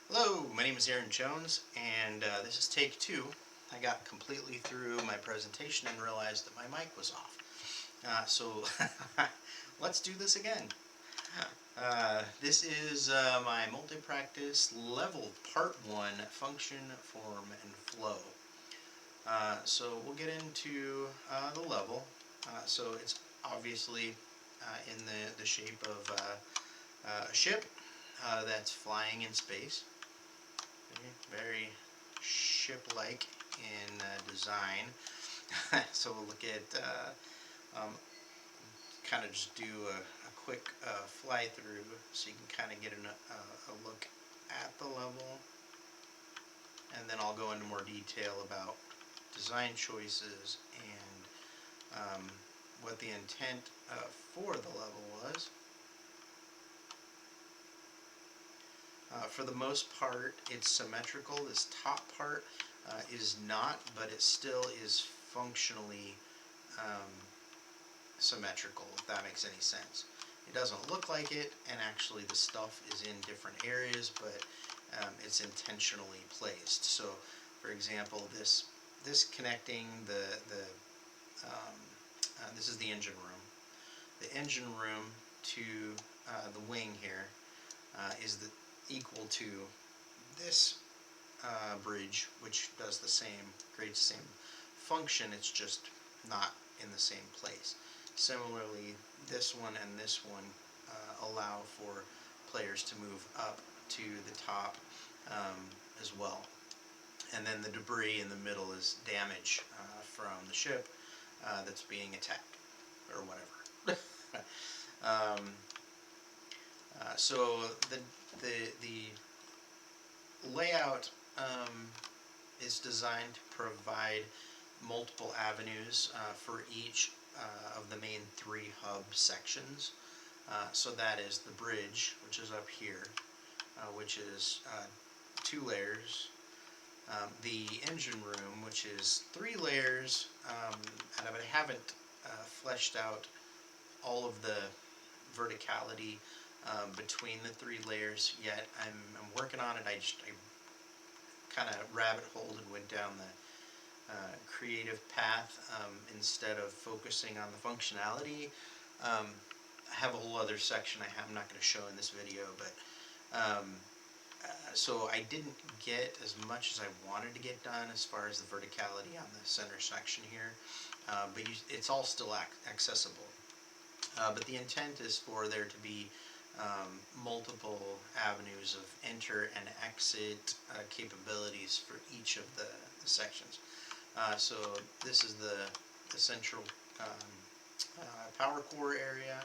Hello, my name is Aaron Jones, and this is take two. I got completely through my presentation and realized that my mic was off. So let's do this again. This is my multi-practice level part one, function, form, and flow. So we'll get into the level. So it's obviously in the shape of a ship that's flying in space. Very ship-like in design. So we'll look at kind of just do a quick fly through so you can kind of get a look at the level, and then I'll go into more detail about design choices and what the intent for the level was. For the most part, it's symmetrical. This top part is not, but it still is functionally um, symmetrical, if that makes any sense. It doesn't look like it, and actually the stuff is in different areas, but it's intentionally placed. So, for example, this connecting this is the engine room. The engine room to the wing here is equal to this bridge, which does the same, creates the same function. It's just not in the same place. Similarly, this one and this one allow for players to move up to the top as well. And then the debris in the middle is damage from the ship that's being attacked or whatever. um, so the layout is designed to provide multiple avenues for each of the main three hub sections. So that is the bridge, which is up here, which is 2 layers. The engine room, which is 3 layers, and I haven't fleshed out all of the verticality between the 3 layers yet. I'm working on it. I kind of rabbit holed and went down the creative path instead of focusing on the functionality. I have a whole other section I'm not going to show in this video, but so I didn't get as much as I wanted to get done as far as the verticality on the center section here, but it's all still accessible. But the intent is for there to be multiple avenues of enter and exit capabilities for each of the sections. So this is the central power core area,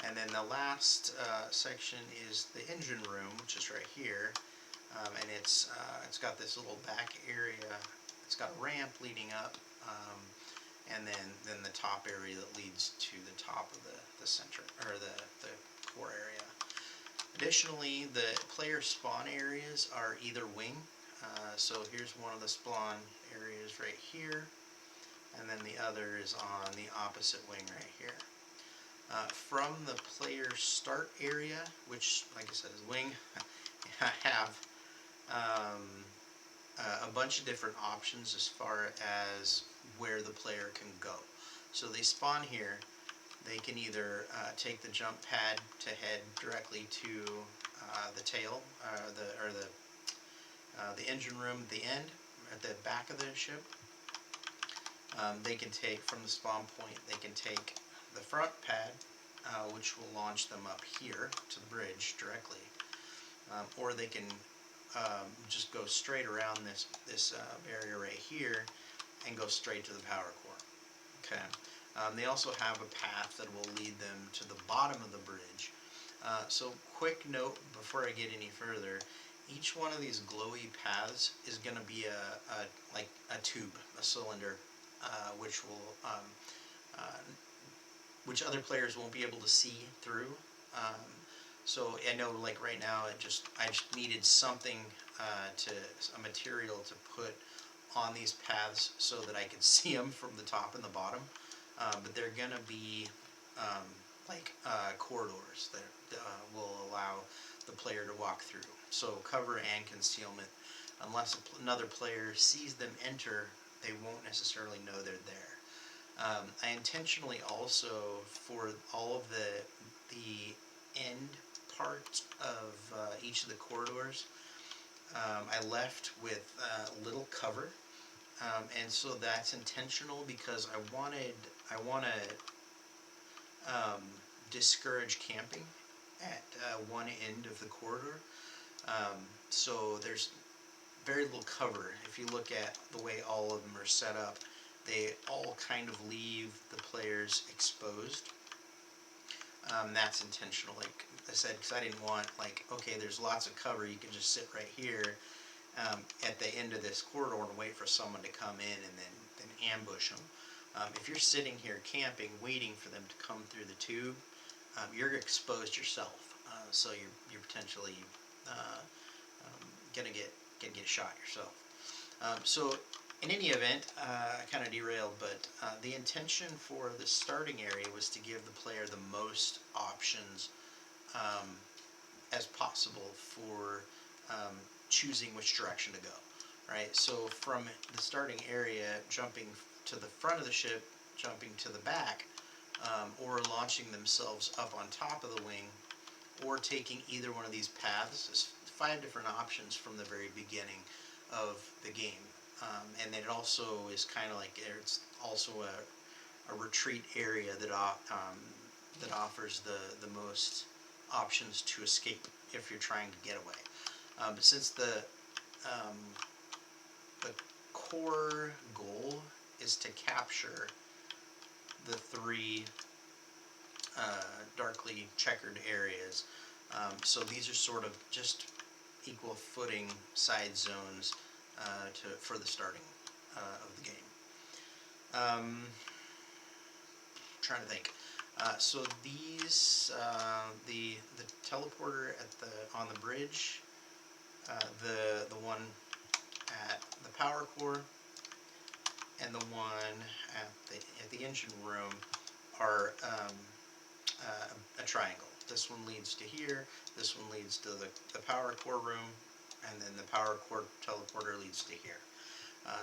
and then the last section is the engine room, which is right here, and it's got this little back area. It's got a ramp leading up, and then the top area that leads to the top of the center, or the core area. Additionally, the player spawn areas are either wing. So here's one of the spawn areas right here, and then the other is on the opposite wing right here. From the player start area, which, like I said, is wing, I have a bunch of different options as far as where the player can go. So they spawn here. They can either take the jump pad to head directly to the tail, the engine room at the end, at the back of the ship. They can take from the spawn point. They can take the front pad, which will launch them up here to the bridge directly, or they can just go straight around this barrier right here and go straight to the power core. Okay. They also have a path that will lead them to the bottom of the bridge. So quick note before I get any further, each one of these glowy paths is going to be like a tube, a cylinder, which will which other players won't be able to see through. So I know, like right now, I just needed something a material to put on these paths so that I could see them from the top and the bottom. But they're gonna be like corridors that will allow the player to walk through. So cover and concealment. Unless another player sees them enter, they won't necessarily know they're there. I intentionally also, for all of the end part of each of the corridors, I left with little cover, and so that's intentional because I want to discourage camping at one end of the corridor. So there's very little cover. If you look at the way all of them are set up, they all kind of leave the players exposed. That's intentional, like I said, because I didn't want, like, okay, there's lots of cover, you can just sit right here at the end of this corridor and wait for someone to come in and then ambush them. If you're sitting here camping, waiting for them to come through the tube, you're exposed yourself. So you're potentially gonna get shot yourself. So in any event, I kind of derailed, but the intention for the starting area was to give the player the most options as possible for choosing which direction to go, right? So from the starting area, jumping to the front of the ship, jumping to the back, or launching themselves up on top of the wing, or taking either one of these paths. There's 5 different options from the very beginning of the game. And it also is kind of like, it's also a retreat area that offers the most options to escape if you're trying to get away. But since the core goal is to capture the 3 darkly checkered areas, so these are sort of just equal footing side zones for the starting of the game. Trying to think. So these, the teleporter on the bridge, the one at the power core, and the one at the engine room are a triangle. This one leads to here. This one leads to the power core room, and then the power core teleporter leads to here.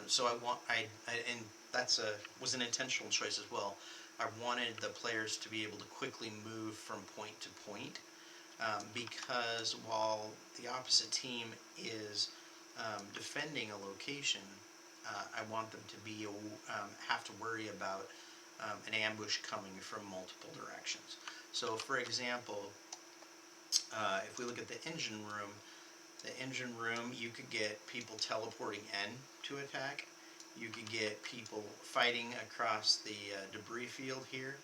So and that's was an intentional choice as well. I wanted the players to be able to quickly move from point to point, because while the opposite team is defending a location, I want them to be have to worry about an ambush coming from multiple directions. So, for example, if we look at the engine room, you could get people teleporting in to attack. You could get people fighting across the debris field here.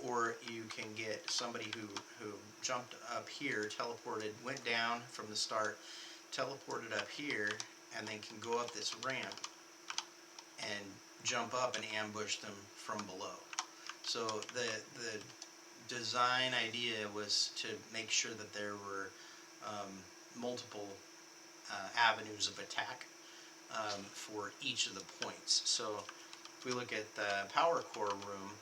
Or you can get somebody who jumped up here, teleported, went down from the start, teleported up here, and then can go up this ramp and jump up and ambush them from below. So the design idea was to make sure that there were multiple avenues of attack for each of the points. So if we look at the power core room,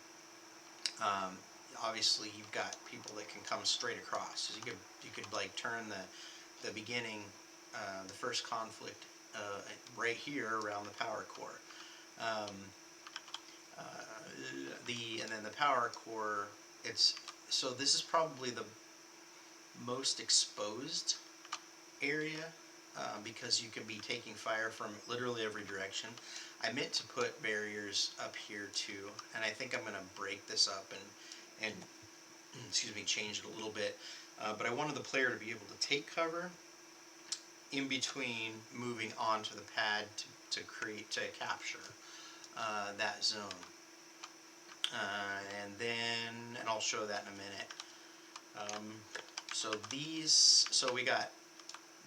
obviously you've got people that can come straight across. So you could like turn the beginning, the first conflict right here around the power core. And then the power core, so this is probably the most exposed area, because you could be taking fire from literally every direction. I meant to put barriers up here too, and I think I'm going to break this up and excuse me, change it a little bit. But I wanted the player to be able to take cover in between moving onto the pad to capture that zone. And I'll show that in a minute. So we got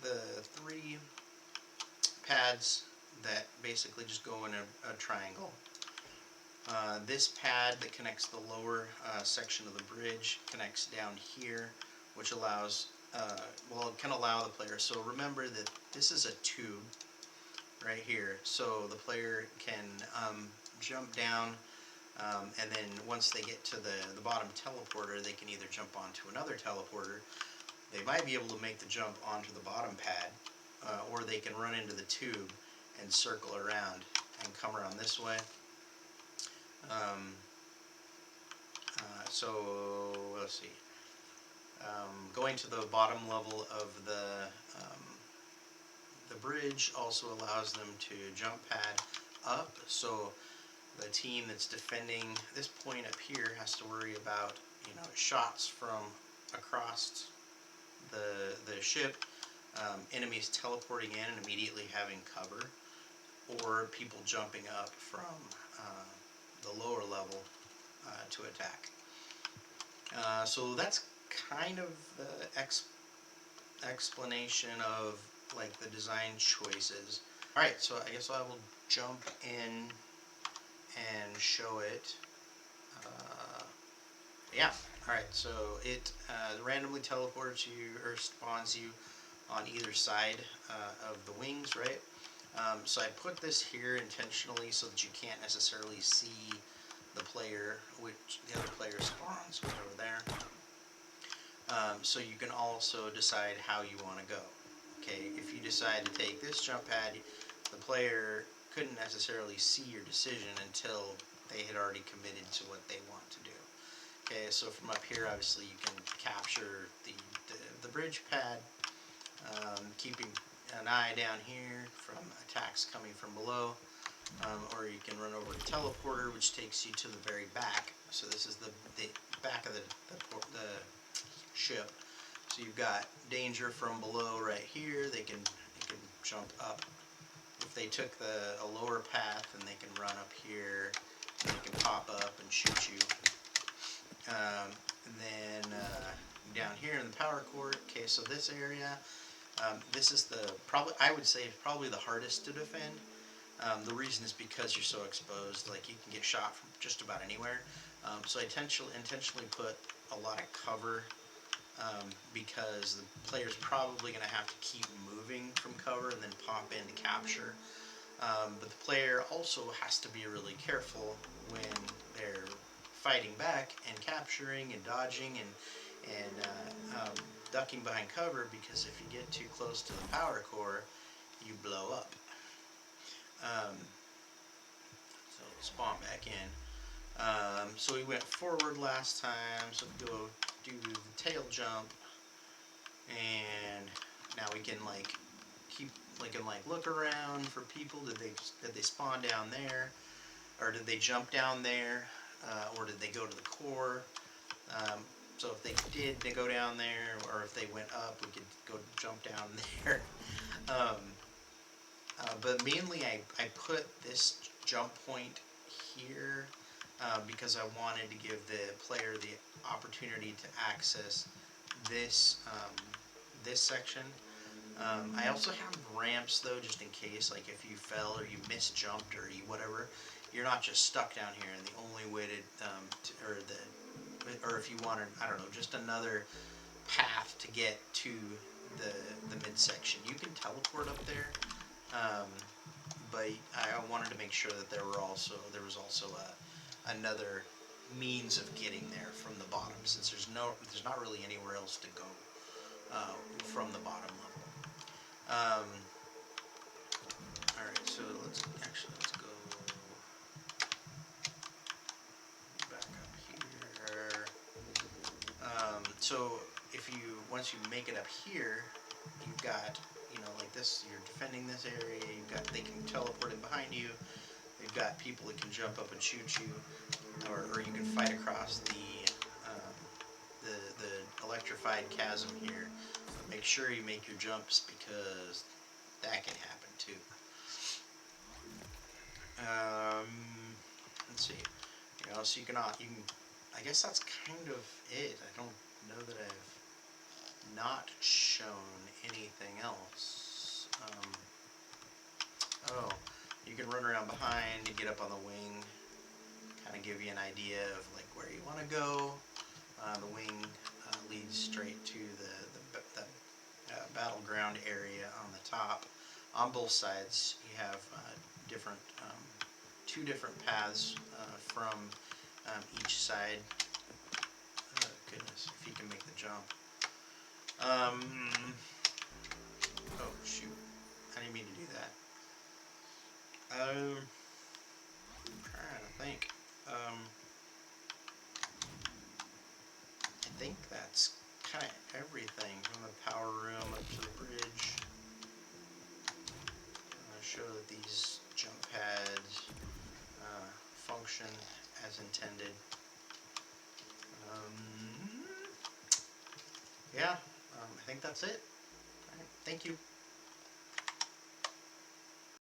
the 3 pads that basically just go in a triangle. This pad that connects the lower section of the bridge connects down here, which allows, it can allow the player. So remember that this is a tube right here. So the player can jump down, and then once they get to the bottom teleporter, they can either jump onto another teleporter, they might be able to make the jump onto the bottom pad, or they can run into the tube and circle around and come around this way. Um, so let's see. Going to the bottom level of the bridge also allows them to jump pad up. So the team that's defending this point up here has to worry about, you know, shots from across the ship, enemies teleporting in and immediately having cover, or people jumping up from the lower level to attack. So that's kind of the explanation of like the design choices. Alright, so I guess I will jump in and show it. Yeah, alright, so it randomly teleports you or spawns you on either side of the wings, right? So I put this here intentionally so that you can't necessarily see the player, which the other player spawns over there. So you can also decide how you want to go. Okay, if you decide to take this jump pad, the player couldn't necessarily see your decision until they had already committed to what they want to do. Okay, so from up here, obviously you can capture the bridge pad, keeping an eye down here from attacks coming from below, or you can run over to teleporter, which takes you to the very back. So this is the back of the ship. So you've got danger from below right here. They can jump up. If they took a lower path, then they can run up here. And they can pop up and shoot you. And then down here in the power core. Okay, so this area, this is I would say probably the hardest to defend. The reason is because you're so exposed. Like you can get shot from just about anywhere. So I intentionally put a lot of cover. Because the player's probably going to have to keep moving from cover and then pop in to capture. But the player also has to be really careful when they're fighting back and capturing and dodging and ducking behind cover, because if you get too close to the power core, you blow up. So spawn back in. So we went forward last time, so we go do the tail jump, and now we can like look around for people. Did they spawn down there, or did they jump down there, or did they go to the core? So if they go down there, or if they went up, we could go jump down there. But mainly I put this jump point here because I wanted to give the player the opportunity to access this this section. I also have ramps though, just in case, like if you fell or you misjumped or whatever, you're not just stuck down here. And the only way or if you wanted, I don't know, just another path to get to the midsection, you can teleport up there. But I wanted to make sure that there was also another means of getting there from the bottom, since there's not really anywhere else to go from the bottom level. All right, so let's go back up here. So once you make it up here, you've got, like this, you're defending this area. They can teleport in behind you. They've got people that can jump up and shoot you, or you can fight across the electrified chasm here. But make sure you make your jumps, because that can happen too. Let's see. So you can. I guess that's kind of it. I don't know that I've not shown anything else. Oh, you can run around behind to get up on the wing. Kind of give you an idea of like where you want to go. The wing leads straight to the battleground area on the top. On both sides, you have two different paths from each side. Oh, goodness, if you can make the jump. Oh shoot, I didn't mean to do that. Trying to think. I think that's kind of everything from the power room up to the bridge. Show that these jump pads function as intended. Yeah, I think that's it. All right, thank you.